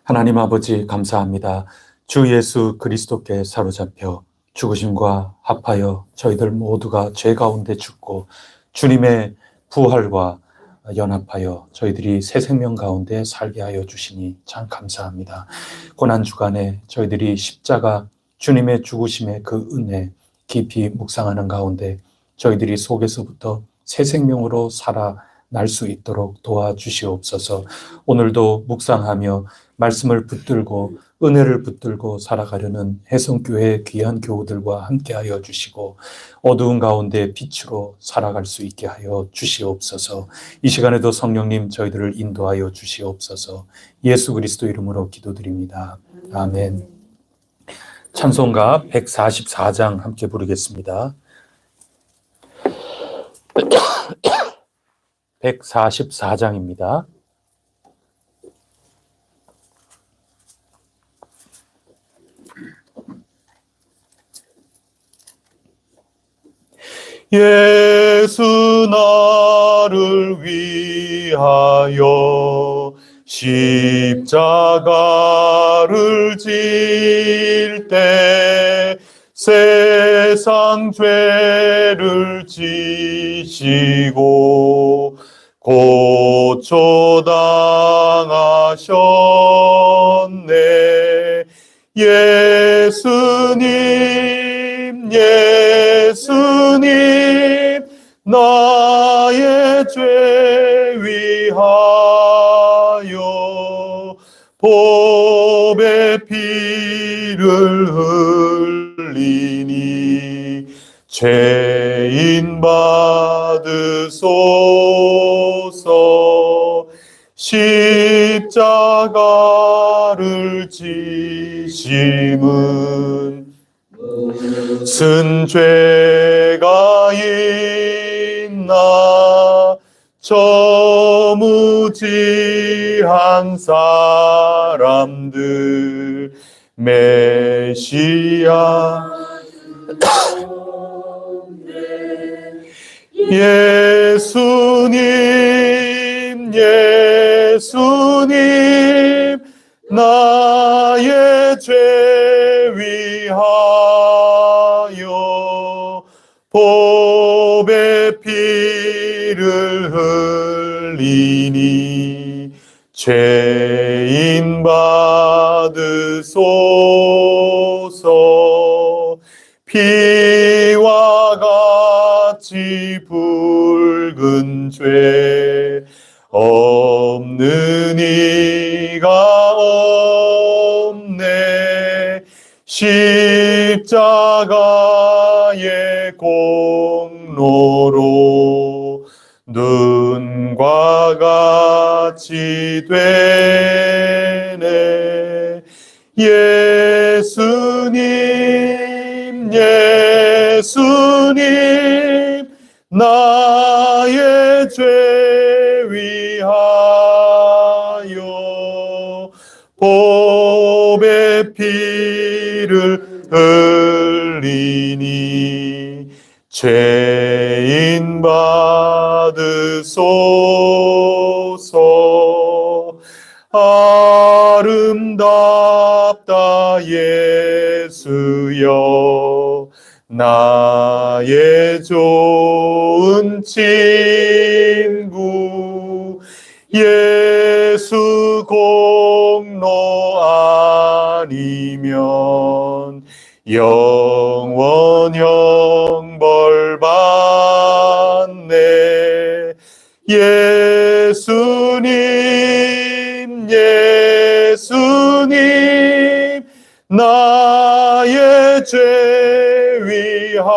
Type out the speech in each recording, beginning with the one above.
하나님 아버지 감사합니다. 주 예수 그리스도께 사로잡혀 죽으심과 합하여 저희들 모두가 죄 가운데 죽고 주님의 부활과 연합하여 저희들이 새 생명 가운데 살게 하여 주시니 참 감사합니다. 고난주간에 저희들이 십자가 주님의 죽으심의 그 은혜 깊이 묵상하는 가운데 저희들이 속에서부터 새 생명으로 살아날 수 있도록 도와주시옵소서. 오늘도 묵상하며 말씀을 붙들고 은혜를 붙들고 살아가려는 혜성교회의 귀한 교우들과 함께하여 주시고 어두운 가운데 빛으로 살아갈 수 있게 하여 주시옵소서. 이 시간에도 성령님 저희들을 인도하여 주시옵소서. 예수 그리스도 이름으로 기도드립니다. 아멘. 찬송가 144장 함께 부르겠습니다. 144장입니다. 예수 나를 위하여 십자가를 질 때 세상 죄를 지시고 고초당하셨네. 예수님 예수님 나의 죄 위하여 보배 피를 흘리니 죄인 받으소서. 십자가를 지심은 무슨 죄가 있나 저 무지한 사람들 메시아 예수님 예수님 나의 죄 위하여 보배 피를 흘리니 죄인 받으소서. 피와 같이 붉은 죄 없는 이가 없네. 십자가의 공로로 눈과 같이 되네. 예수님 예수님 나의 죄 위하여 보배 피를 흘리니 죄인 받으소서. 아름다운 반갑다 예수여 나의 좋은 친구 예수 공로 아니면 영원 형벌 받네 예수님 예수님 나의 죄 위하여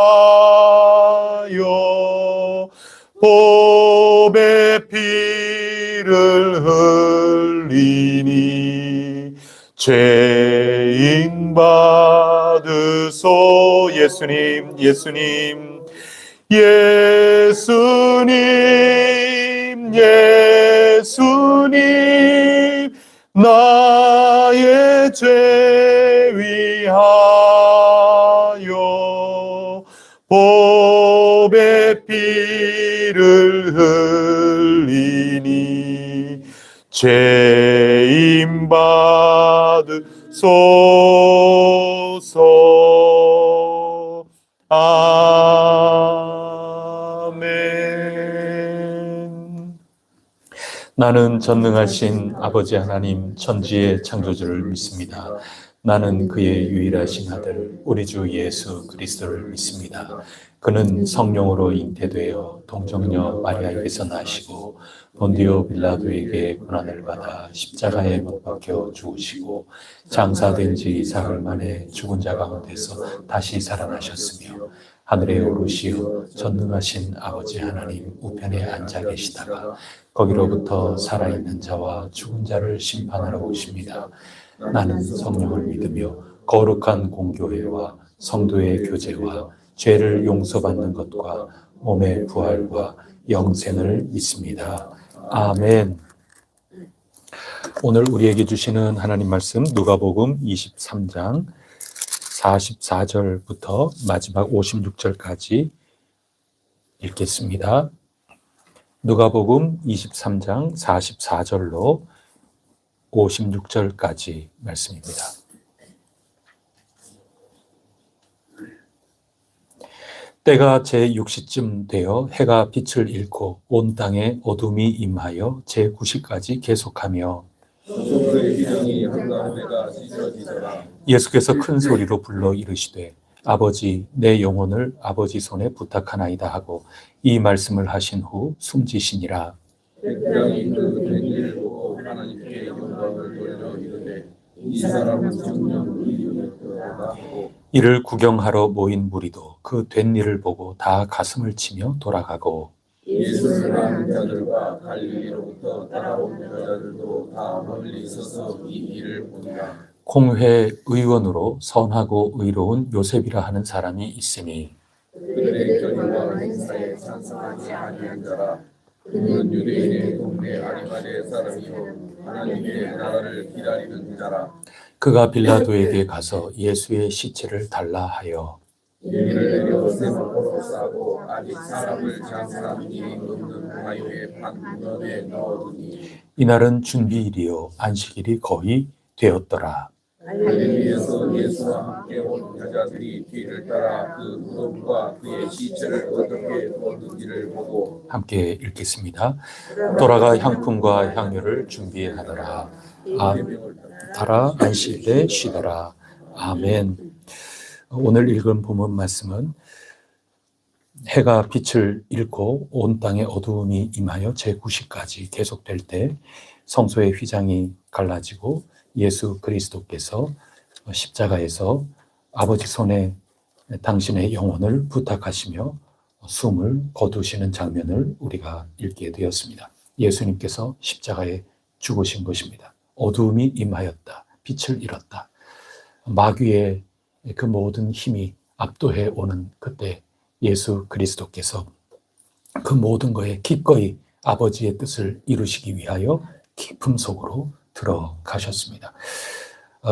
보배 피를 흘리니 죄인 받으소 예수님 예수님 예수님 예수님 나의 죄 위하여 보배 피를 흘리니 죄인 받으소서. 아멘. 나는 전능하신 아버지 하나님 천지의 창조주를 믿습니다. 나는 그의 유일하신 아들 우리 주 예수 그리스도를 믿습니다. 그는 성령으로 잉태되어 동정녀 마리아에게서 나시고 본디오 빌라도에게 고난을 받아 십자가에 못 박혀 죽으시고 장사된 지 사흘 만에 죽은 자 가운데서 다시 살아나셨으며 하늘에 오르시어 전능하신 아버지 하나님 우편에 앉아 계시다가 거기로부터 살아있는 자와 죽은 자를 심판하러 오십니다. 나는 성령을 믿으며 거룩한 공교회와 성도의 교제와 죄를 용서받는 것과 몸의 부활과 영생을 믿습니다. 아멘. 오늘 우리에게 주시는 하나님 말씀 누가복음 23장 44절부터 마지막 56절까지 읽겠습니다. 누가복음 23장 44절로 56절까지 말씀입니다. 때가 제6시쯤 되어 해가 빛을 잃고 온 땅에 어둠이 임하여 제9시까지 계속하며 예수께서 큰 소리로 불러 이르시되 아버지 내 영혼을 아버지 손에 부탁하나이다 하고 이 말씀을 하신 후 숨지시니라. 백병이 그 된 일을 보고 하나님께 영광을 돌려 이르되 이 사람은 정녕 의인이었다 하고 이를 구경하러 모인 무리도 그 된 일을 보고 다 가슴을 치며 돌아가고 예수를 아는 자들과 갈릴리로부터 따라온 여자들도 다 멀리 서서 이 일을 보니라. 공회 의원으로 선하고 의로운 요셉이라 하는 사람이 있으니 그들의 결의와 행사에 찬성하지 아니한 자라. 그는 유대인의 동네 아리마대 사람이요 하나님의 나라를 기다리는 자라. 그가 빌라도에게 가서 예수의 시체를 달라 하여 이를 내려 세마포로 싸고 아직 사람을 장사한 일이 없는 가요의 판문에 넣어두니 이날은 준비일이요 안식일이 거의 되었더라. 갈릴리에서 예수와 함께 온 여자들이 뒤를 따라 그 무덤과 그의 시체를 어떻게 두었는지를 보고 함께 읽겠습니다. 돌아가 향품과 향유를 준비하더라. 따라 안식일에 쉬더라. 아멘. 오늘 읽은 본문 말씀은 해가 빛을 잃고 온 땅에 어두움이 임하여 제9시까지 계속될 때 성소의 휘장이 갈라지고 예수 그리스도께서 십자가에서 아버지 손에 당신의 영혼을 부탁하시며 숨을 거두시는 장면을 우리가 읽게 되었습니다. 예수님께서 십자가에 죽으신 것입니다. 어두움이 임하였다. 빛을 잃었다. 마귀의 그 모든 힘이 압도해 오는 그때 예수 그리스도께서 그 모든 것에 기꺼이 아버지의 뜻을 이루시기 위하여 깊음 속으로 들어가셨습니다.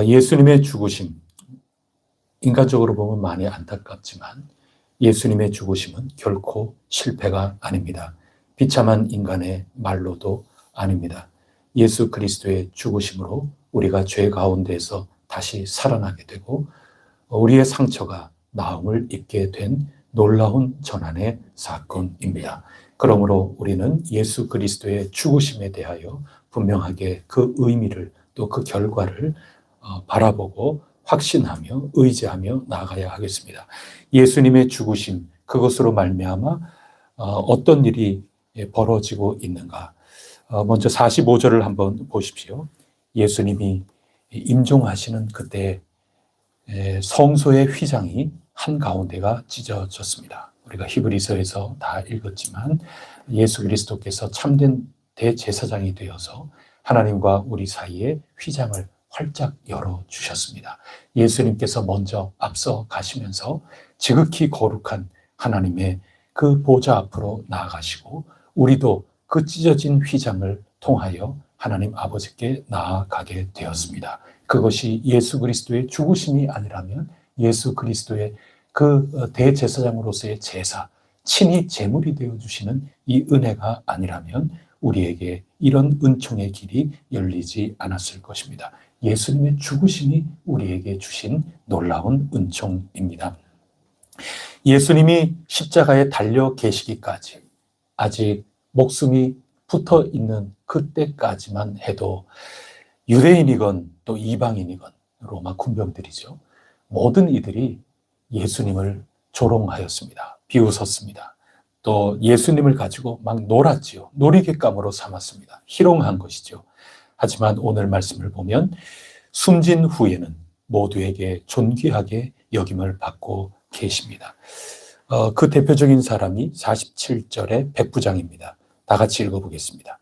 예수님의 죽으심, 인간적으로 보면 많이 안타깝지만 예수님의 죽으심은 결코 실패가 아닙니다. 비참한 인간의 말로도 아닙니다. 예수 그리스도의 죽으심으로 우리가 죄 가운데서 다시 살아나게 되고 우리의 상처가 나음을 입게 된 놀라운 전환의 사건입니다. 그러므로 우리는 예수 그리스도의 죽으심에 대하여 분명하게 그 의미를 또 그 결과를 바라보고 확신하며 의지하며 나아가야 하겠습니다. 예수님의 죽으심, 그것으로 말미암아 어떤 일이 벌어지고 있는가? 먼저 45절을 한번 보십시오. 예수님이 임종하시는 그때 성소의 휘장이 한가운데가 찢어졌습니다. 우리가 히브리서에서 다 읽었지만 예수 그리스도께서 참된 대제사장이 되어서 하나님과 우리 사이에 휘장을 활짝 열어주셨습니다. 예수님께서 먼저 앞서 가시면서 지극히 거룩한 하나님의 그 보좌 앞으로 나아가시고 우리도 그 찢어진 휘장을 통하여 하나님 아버지께 나아가게 되었습니다. 그것이 예수 그리스도의 죽으심이 아니라면 예수 그리스도의 그 대제사장으로서의 제사, 친히 제물이 되어주시는 이 은혜가 아니라면 우리에게 이런 은총의 길이 열리지 않았을 것입니다. 예수님의 죽으심이 우리에게 주신 놀라운 은총입니다. 예수님이 십자가에 달려 계시기까지 아직 목숨이 붙어 있는 그때까지만 해도 유대인이건 또 이방인이건 로마 군병들이죠. 모든 이들이 예수님을 조롱하였습니다. 비웃었습니다. 또 예수님을 가지고 막 놀았지요. 놀이객감으로 삼았습니다. 희롱한 것이죠. 하지만 오늘 말씀을 보면 숨진 후에는 모두에게 존귀하게 여김을 받고 계십니다. 그 대표적인 사람이 47절의 백부장입니다. 다 같이 읽어보겠습니다.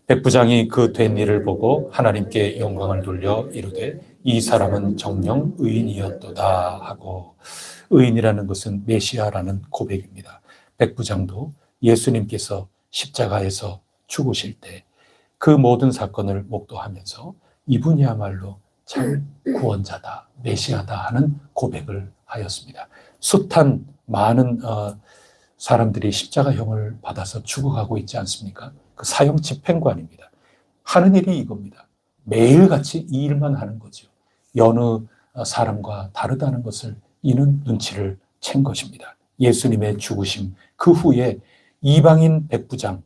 백부장이 그 된 일을 보고 하나님께 영광을 돌려 이르되 이 사람은 정녕 의인이었도다 하고, 의인이라는 것은 메시아라는 고백입니다. 백부장도 예수님께서 십자가에서 죽으실 때 그 모든 사건을 목도하면서 이분이야말로 참 구원자다, 메시아다 하는 고백을 하였습니다. 숱한 많은 사람들이 십자가형을 받아서 죽어가고 있지 않습니까? 그 사형 집행관입니다. 하는 일이 이겁니다. 매일같이 이 일만 하는 거죠. 여느 사람과 다르다는 것을 이는 눈치를 챈 것입니다. 예수님의 죽으심 그 후에 이방인 백부장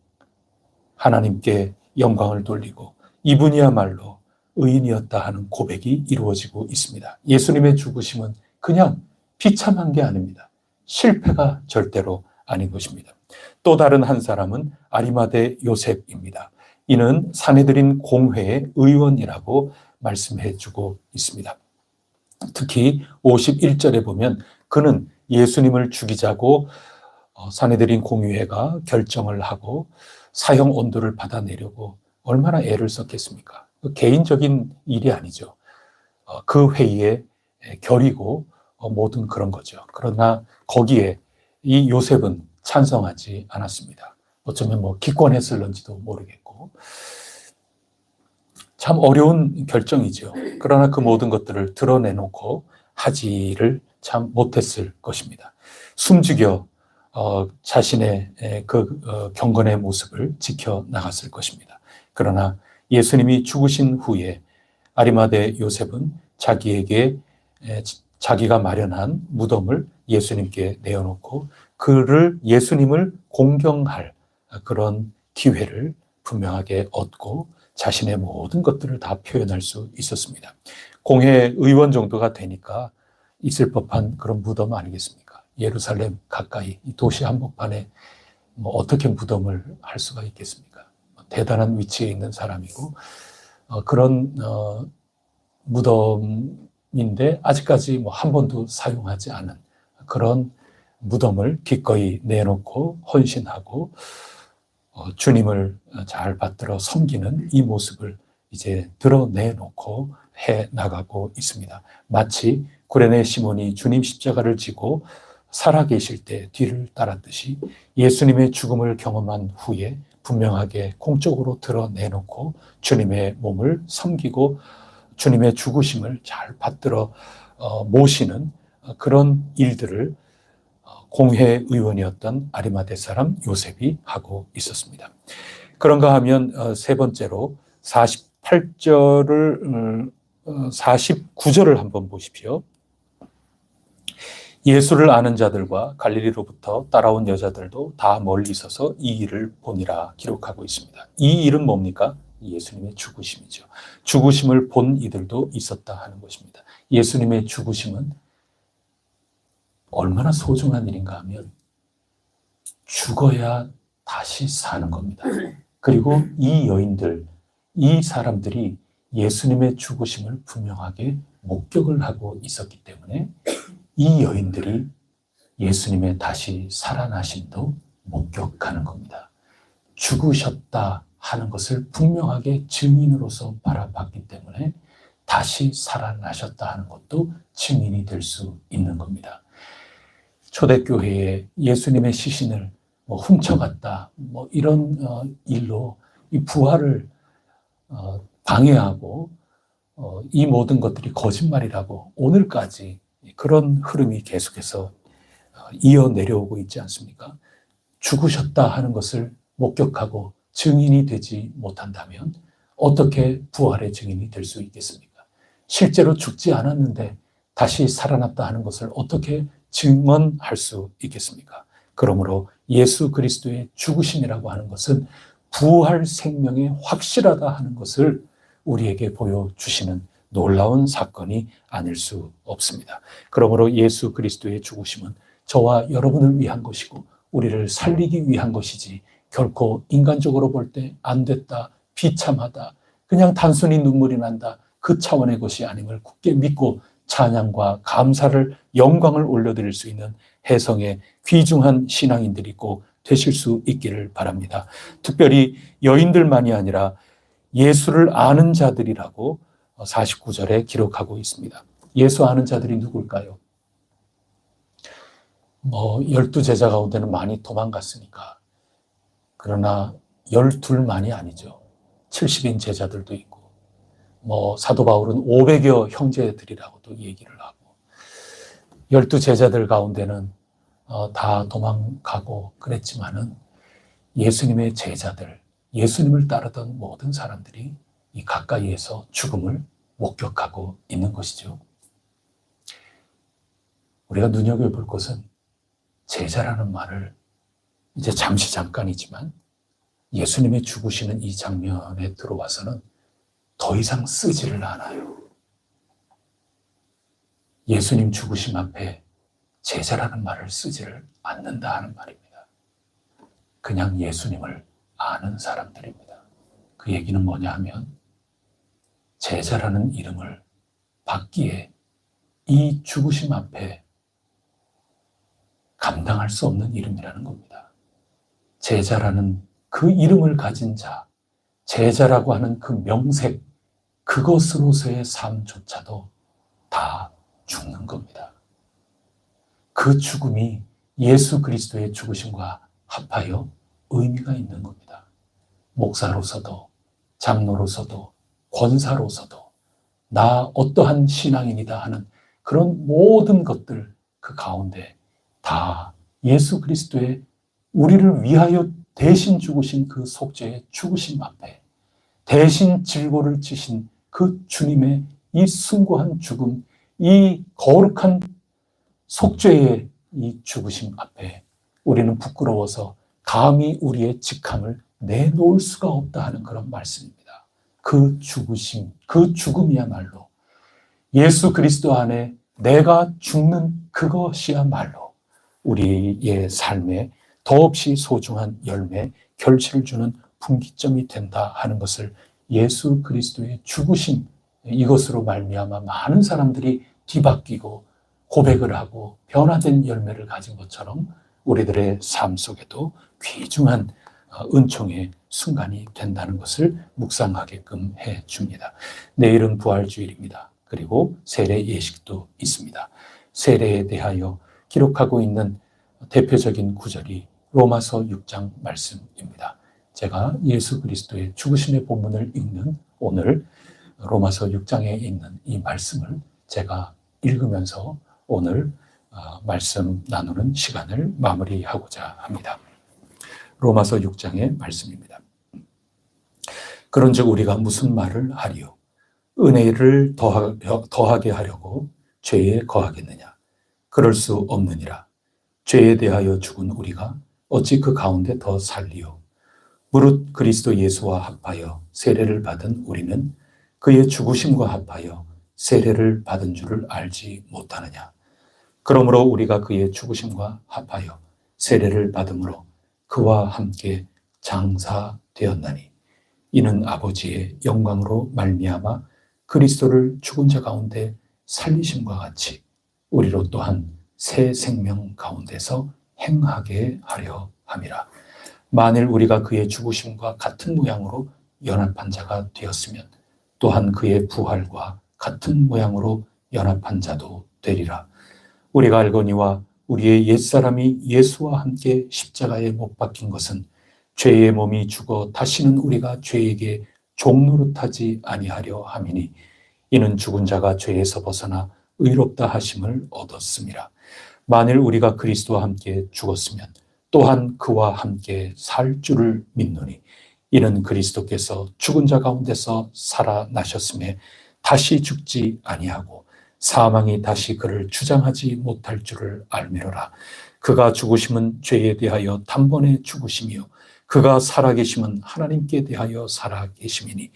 하나님께 영광을 돌리고 이분이야말로 의인이었다 하는 고백이 이루어지고 있습니다. 예수님의 죽으심은 그냥 비참한 게 아닙니다. 실패가 절대로 아닌 것입니다. 또 다른 한 사람은 아리마대 요셉입니다. 이는 산헤드린 공회의 의원이라고 말씀해 주고 있습니다. 특히 51절에 보면 그는 예수님을 죽이자고 산헤드린 공의회가 결정을 하고 사형 온도를 받아내려고 얼마나 애를 썼겠습니까? 개인적인 일이 아니죠. 그 회의의 결이고 모든 그런 거죠. 그러나 거기에 이 요셉은 찬성하지 않았습니다. 어쩌면 기권했을런지도 모르겠고 참 어려운 결정이죠. 그러나 그 모든 것들을 드러내놓고 하지를 참 못했을 것입니다. 숨죽여 자신의 그 경건의 모습을 지켜나갔을 것입니다. 그러나 예수님이 죽으신 후에 아리마대 요셉은 자기가 마련한 무덤을 예수님께 내어놓고 예수님을 공경할 그런 기회를 분명하게 얻고 자신의 모든 것들을 다 표현할 수 있었습니다. 공회 의원 정도가 되니까 있을 법한 그런 무덤 아니겠습니까? 예루살렘 가까이 이 도시 한복판에 어떻게 무덤을 할 수가 있겠습니까? 대단한 위치에 있는 사람이고 그런 무덤인데 아직까지 한 번도 사용하지 않은 그런 무덤을 기꺼이 내놓고 헌신하고 주님을 잘 받들어 섬기는 이 모습을 이제 드러내놓고 해 나가고 있습니다. 마치 구레네 시몬이 주님 십자가를 지고 살아계실 때 뒤를 따랐듯이 예수님의 죽음을 경험한 후에 분명하게 공적으로 드러내놓고 주님의 몸을 섬기고 주님의 죽으심을 잘 받들어 모시는 그런 일들을 공회 의원이었던 아리마대 사람 요셉이 하고 있었습니다. 그런가 하면 세 번째로 48절을 49절을 한번 보십시오. 예수를 아는 자들과 갈릴리로부터 따라온 여자들도 다 멀리 서서 이 일을 보니라 기록하고 있습니다. 이 일은 뭡니까? 예수님의 죽으심이죠. 죽으심을 본 이들도 있었다 하는 것입니다. 예수님의 죽으심은 얼마나 소중한 일인가 하면 죽어야 다시 사는 겁니다. 그리고 이 여인들, 이 사람들이 예수님의 죽으심을 분명하게 목격을 하고 있었기 때문에 이 여인들이 예수님의 다시 살아나심도 목격하는 겁니다. 죽으셨다 하는 것을 분명하게 증인으로서 바라봤기 때문에 다시 살아나셨다 하는 것도 증인이 될 수 있는 겁니다. 초대교회에 예수님의 시신을 훔쳐갔다, 이런 일로 이 부활을 방해하고 이 모든 것들이 거짓말이라고 오늘까지 그런 흐름이 계속해서 이어 내려오고 있지 않습니까? 죽으셨다 하는 것을 목격하고 증인이 되지 못한다면 어떻게 부활의 증인이 될 수 있겠습니까? 실제로 죽지 않았는데 다시 살아났다 하는 것을 어떻게 증언할 수 있겠습니까? 그러므로 예수 그리스도의 죽으심이라고 하는 것은 부활 생명이 확실하다 하는 것을 우리에게 보여주시는 놀라운 사건이 아닐 수 없습니다. 그러므로 예수 그리스도의 죽으심은 저와 여러분을 위한 것이고 우리를 살리기 위한 것이지 결코 인간적으로 볼 때 안 됐다, 비참하다, 그냥 단순히 눈물이 난다, 그 차원의 것이 아님을 굳게 믿고 찬양과 감사를, 영광을 올려드릴 수 있는 혜성의 귀중한 신앙인들이 꼭 되실 수 있기를 바랍니다. 특별히 여인들만이 아니라 예수를 아는 자들이라고 49절에 기록하고 있습니다. 예수 아는 자들이 누굴까요? 12제자 가운데는 많이 도망갔으니까. 그러나 12만이 아니죠. 70인 제자들도 있고, 사도 바울은 500여 형제들이라고도 얘기를 하고, 12제자들 가운데는 다 도망가고 그랬지만은 예수님의 제자들, 예수님을 따르던 모든 사람들이 이 가까이에서 죽음을 목격하고 있는 것이죠. 우리가 눈여겨볼 것은 제자라는 말을 이제 잠깐이지만 예수님의 죽으시는 이 장면에 들어와서는 더 이상 쓰지를 않아요. 예수님 죽으심 앞에 제자라는 말을 쓰지를 않는다 하는 말입니다. 그냥 예수님을 아는 사람들입니다. 그 얘기는 뭐냐 하면 제자라는 이름을 받기에 이 죽으심 앞에 감당할 수 없는 이름이라는 겁니다. 제자라는 그 이름을 가진 자, 제자라고 하는 그 명색, 그것으로서의 삶조차도 다 죽는 겁니다. 그 죽음이 예수 그리스도의 죽으심과 합하여 의미가 있는 겁니다. 목사로서도, 장로로서도, 권사로서도, 나 어떠한 신앙인이다 하는 그런 모든 것들 그 가운데 다 예수 그리스도의 우리를 위하여 대신 죽으신 그 속죄의 죽으심 앞에 대신 질고를 지신 그 주님의 이 숭고한 죽음, 이 거룩한 속죄의 이 죽으심 앞에 우리는 부끄러워서 감히 우리의 직함을 내놓을 수가 없다 하는 그런 말씀입니다. 그 죽으심, 그 죽음이야말로 예수 그리스도 안에 내가 죽는 그것이야말로 우리의 삶에 더없이 소중한 열매, 결실을 주는 분기점이 된다 하는 것을 예수 그리스도의 죽으심, 이것으로 말미암아 많은 사람들이 뒤바뀌고 고백을 하고 변화된 열매를 가진 것처럼 우리들의 삶 속에도 귀중한 은총의 순간이 된다는 것을 묵상하게끔 해줍니다. 내일은 부활주일입니다. 그리고 세례 예식도 있습니다. 세례에 대하여 기록하고 있는 대표적인 구절이 로마서 6장 말씀입니다. 제가 예수 그리스도의 죽으심의 본문을 읽는 오늘 로마서 6장에 있는 이 말씀을 제가 읽으면서 오늘 말씀 나누는 시간을 마무리하고자 합니다. 로마서 6장의 말씀입니다. 그런즉 우리가 무슨 말을 하리요? 은혜를 더하게 하려고 죄에 거하겠느냐? 그럴 수 없느니라. 죄에 대하여 죽은 우리가 어찌 그 가운데 더 살리요? 무릇 그리스도 예수와 합하여 세례를 받은 우리는 그의 죽으심과 합하여 세례를 받은 줄을 알지 못하느냐? 그러므로 우리가 그의 죽으심과 합하여 세례를 받음으로 그와 함께 장사되었나니 이는 아버지의 영광으로 말미암아 그리스도를 죽은 자 가운데 살리심과 같이 우리로 또한 새 생명 가운데서 행하게 하려 함이라. 만일 우리가 그의 죽으심과 같은 모양으로 연합한 자가 되었으면 또한 그의 부활과 같은 모양으로 연합한 자도 되리라. 우리가 알거니와 우리의 옛사람이 예수와 함께 십자가에 못 박힌 것은 죄의 몸이 죽어 다시는 우리가 죄에게 종노릇하지 아니하려 함이니 이는 죽은 자가 죄에서 벗어나 의롭다 하심을 얻었음이라. 만일 우리가 그리스도와 함께 죽었으면 또한 그와 함께 살 줄을 믿노니 이는 그리스도께서 죽은 자 가운데서 살아나셨음에 다시 죽지 아니하고 사망이 다시 그를 주장하지 못할 줄을 알미로라. 그가 죽으심은 죄에 대하여 단번에 죽으심이요 그가 살아계심은 하나님께 대하여 살아계심이니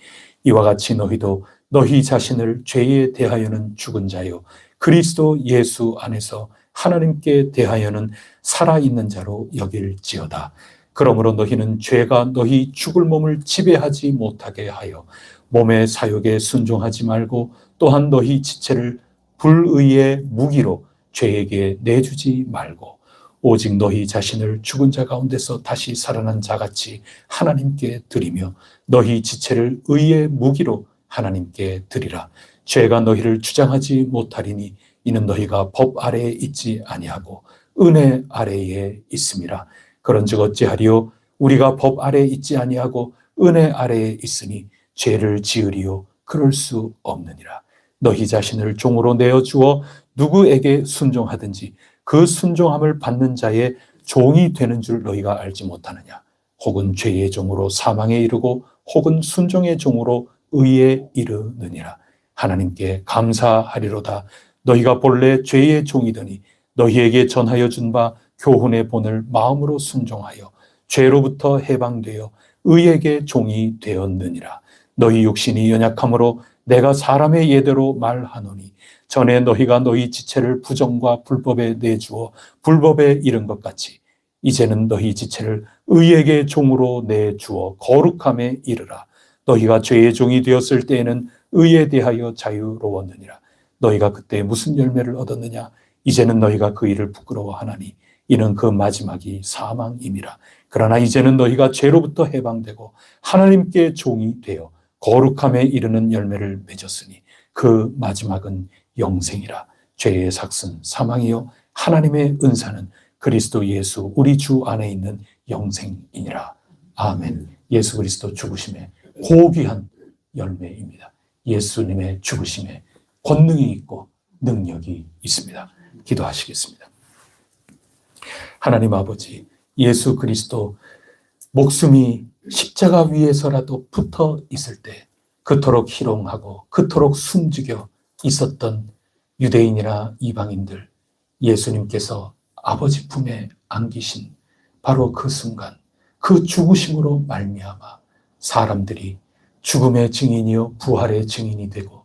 이와 같이 너희도 너희 자신을 죄에 대하여는 죽은 자요 그리스도 예수 안에서 하나님께 대하여는 살아있는 자로 여길지어다. 그러므로 너희는 죄가 너희 죽을 몸을 지배하지 못하게 하여 몸의 사욕에 순종하지 말고 또한 너희 지체를 불의의 무기로 죄에게 내주지 말고 오직 너희 자신을 죽은 자 가운데서 다시 살아난 자같이 하나님께 드리며 너희 지체를 의의 무기로 하나님께 드리라. 죄가 너희를 주장하지 못하리니 이는 너희가 법 아래에 있지 아니하고 은혜 아래에 있음이라. 그런즉 어찌하리요? 우리가 법 아래에 있지 아니하고 은혜 아래에 있으니 죄를 지으리요? 그럴 수 없느니라. 너희 자신을 종으로 내어주어 누구에게 순종하든지 그 순종함을 받는 자의 종이 되는 줄 너희가 알지 못하느냐? 혹은 죄의 종으로 사망에 이르고 혹은 순종의 종으로 의에 이르느니라. 하나님께 감사하리로다. 너희가 본래 죄의 종이더니 너희에게 전하여 준 바 교훈의 본을 마음으로 순종하여 죄로부터 해방되어 의에게 종이 되었느니라. 너희 육신이 연약함으로 내가 사람의 예대로 말하노니 전에 너희가 너희 지체를 부정과 불법에 내주어 불법에 이른 것 같이 이제는 너희 지체를 의에게 종으로 내주어 거룩함에 이르라. 너희가 죄의 종이 되었을 때에는 의에 대하여 자유로웠느니라. 너희가 그때 무슨 열매를 얻었느냐? 이제는 너희가 그 일을 부끄러워하나니 이는 그 마지막이 사망임이라. 그러나 이제는 너희가 죄로부터 해방되고 하나님께 종이 되어 거룩함에 이르는 열매를 맺었으니 그 마지막은 영생이라. 죄의 삭은 사망이요 하나님의 은사는 그리스도 예수 우리 주 안에 있는 영생이니라. 아멘. 예수 그리스도 죽으심의 고귀한 열매입니다. 예수님의 죽으심에 권능이 있고 능력이 있습니다. 기도하시겠습니다. 하나님 아버지, 예수 그리스도 목숨이 십자가 위에서라도 붙어 있을 때 그토록 희롱하고 그토록 숨죽여 있었던 유대인이나 이방인들, 예수님께서 아버지 품에 안기신 바로 그 순간, 그 죽으심으로 말미암아 사람들이 죽음의 증인이요 부활의 증인이 되고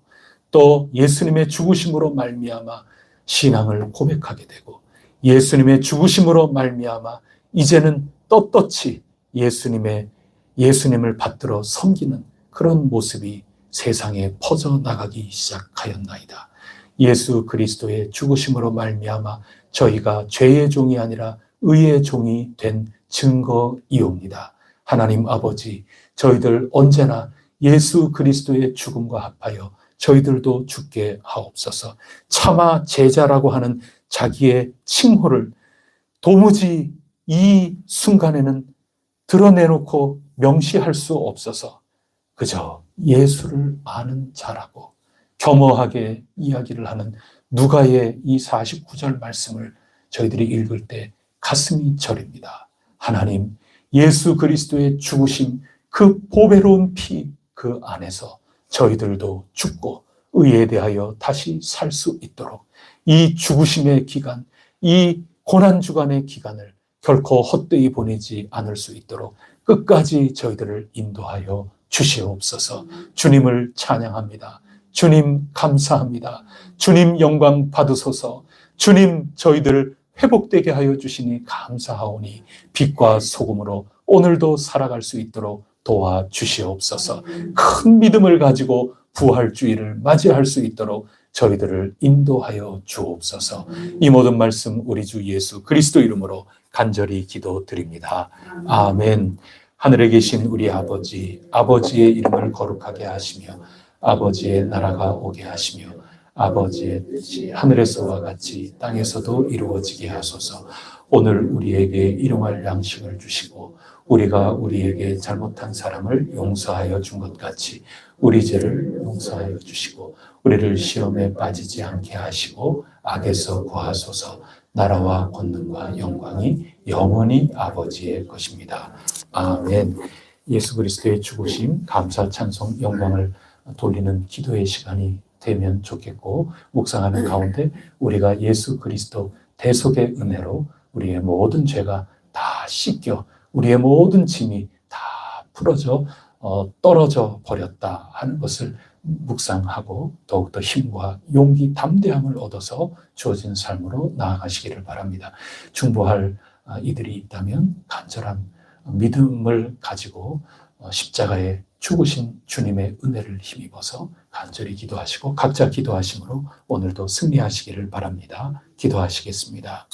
또 예수님의 죽으심으로 말미암아 신앙을 고백하게 되고 예수님의 죽으심으로 말미암아 이제는 떳떳이 예수님을 받들어 섬기는 그런 모습이 세상에 퍼져나가기 시작하였나이다. 예수 그리스도의 죽으심으로 말미암아 저희가 죄의 종이 아니라 의의 종이 된 증거이옵니다. 하나님 아버지, 저희들 언제나 예수 그리스도의 죽음과 합하여 저희들도 죽게 하옵소서. 차마 제자라고 하는 자기의 칭호를 도무지 이 순간에는 드러내놓고 명시할 수 없어서 그저 예수를 아는 자라고 겸허하게 이야기를 하는 누가의 이 49절 말씀을 저희들이 읽을 때 가슴이 저립니다. 하나님, 예수 그리스도의 죽으심, 그 보배로운 피 그 안에서 저희들도 죽고 의에 대하여 다시 살 수 있도록 이 죽으심의 기간, 이 고난주간의 기간을 결코 헛되이 보내지 않을 수 있도록 끝까지 저희들을 인도하여 주시옵소서. 주님을 찬양합니다. 주님 감사합니다. 주님 영광 받으소서. 주님 저희들을 회복되게 하여 주시니 감사하오니 빛과 소금으로 오늘도 살아갈 수 있도록 도와주시옵소서. 큰 믿음을 가지고 부활주의를 맞이할 수 있도록 저희들을 인도하여 주옵소서. 이 모든 말씀 우리 주 예수 그리스도 이름으로 간절히 기도드립니다. 아멘. 하늘에 계신 우리 아버지, 아버지의 이름을 거룩하게 하시며 아버지의 나라가 오게 하시며 아버지의 뜻이 하늘에서와 같이 땅에서도 이루어지게 하소서. 오늘 우리에게 일용할 양식을 주시고 우리가 우리에게 잘못한 사람을 용서하여 준 것 같이 우리 죄를 용서하여 주시고 우리를 시험에 빠지지 않게 하시고 악에서 구하소서. 나라와 권능과 영광이 영원히 아버지의 것입니다. 아멘. 예수 그리스도의 죽으심, 감사, 찬송, 영광을 돌리는 기도의 시간이 되면 좋겠고, 묵상하는 가운데 우리가 예수 그리스도 대속의 은혜로 우리의 모든 죄가 다 씻겨 우리의 모든 짐이 다 풀어져 떨어져 버렸다 하는 것을 묵상하고 더욱더 힘과 용기, 담대함을 얻어서 주어진 삶으로 나아가시기를 바랍니다. 중보할 이들이 있다면 간절한 믿음을 가지고 십자가에 죽으신 주님의 은혜를 힘입어서 간절히 기도하시고 각자 기도하심으로 오늘도 승리하시기를 바랍니다. 기도하시겠습니다.